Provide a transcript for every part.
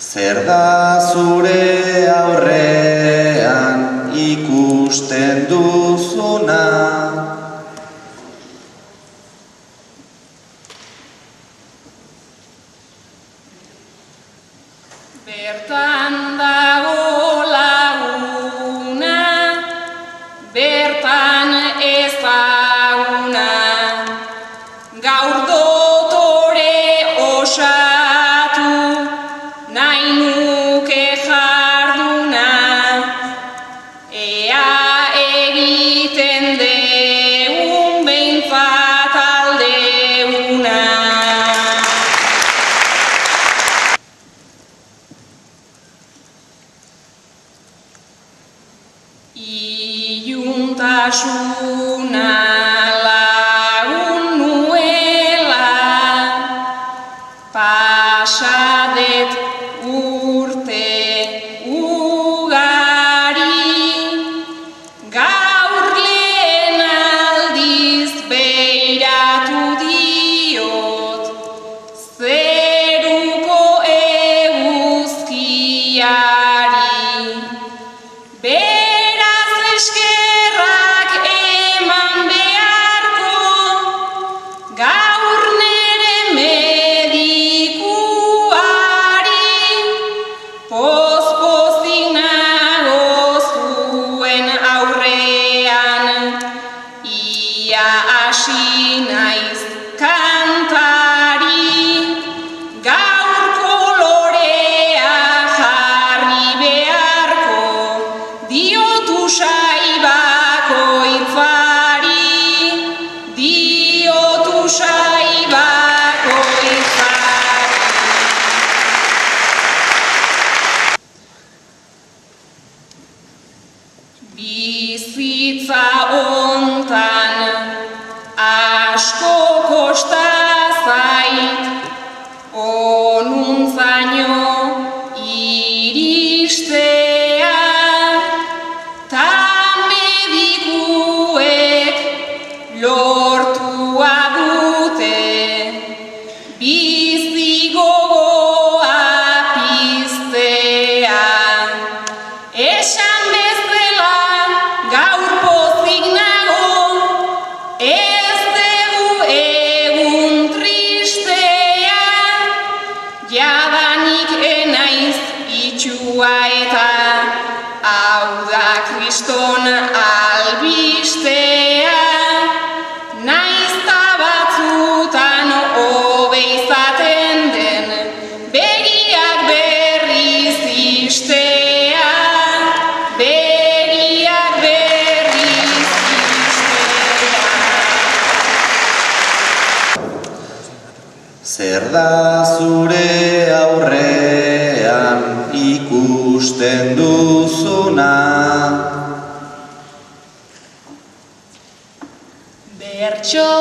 Zer da zure aurrean ikusten duzuna? Bertan dago laguna, bertan ezaguna, gaur dotore osatu, nahi nuke jarduna, ea egiten deun behintzat aldeuna. Iluntasuna lagun nuela, pasadet urte ugari, gaur lehen aldiz beiratu diot, zeruko eguzkiari. Beraz eskerrak eman beharko, gaur nere medikuari, poz-pozik nago zuen aurrean, ia hasi naiz kantari, gaur kolorea jarri beharko, diotu sai bakoitzari, diotu sai bakoitzari. Bizitza hontan asko kosta zait, onuntzaino iristea, ta medikuek lortua dute, bizi gogoa piztea. Esan bezala gaur pozik nago, ez dugu egun tristea, jadanik enaiz itxua eta hau da kriston albistea, naiz ta batzutan hobe izaten den begiak berriz istea, begiak berriz istea. Zer da zure aurrean ikusten duzuna? Bertso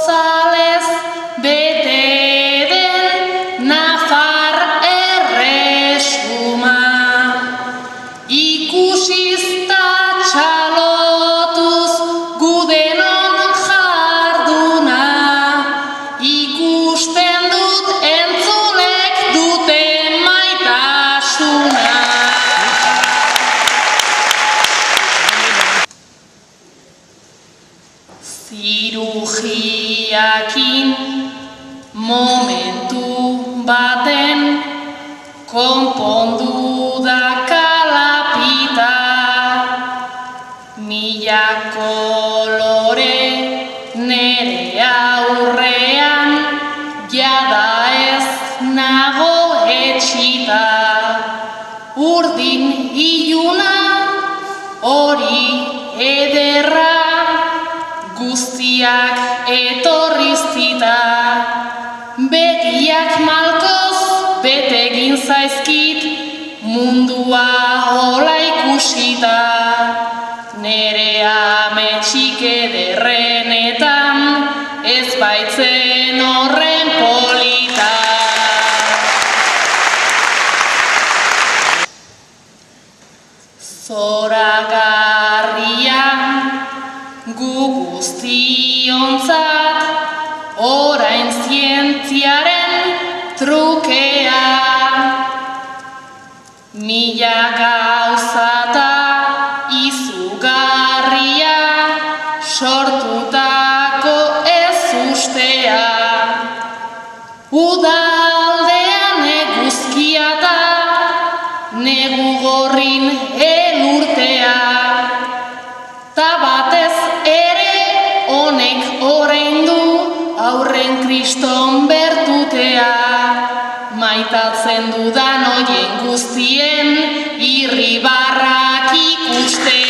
zalez bete den Nafar erresuma, ikusiz ta txalotuz gudenon jarduna, ikusten dut entzulek duten maitasuna. Zirugiakin momentu baten konpondu da kalapita, mila kolore nere aurrean, jada ez nago etxita, urdin iluna hori ederra, guztiak etorriztita, begiak malkoz bete egin zaizkit, mundua hola ikusita, nere ametsik ederrenetan ez baitzen horren polita. Zoragarria gu guztiontzat, orain zientziaren trukea, Mila gauzata izugarria sortutako ez ustea. Udaldean eguzkia da, negu gorrin elurtea. Ta batez ere honek orain du aurren kriston bertutea. Maitatzen dudan oien guztien irribarrak ikuste.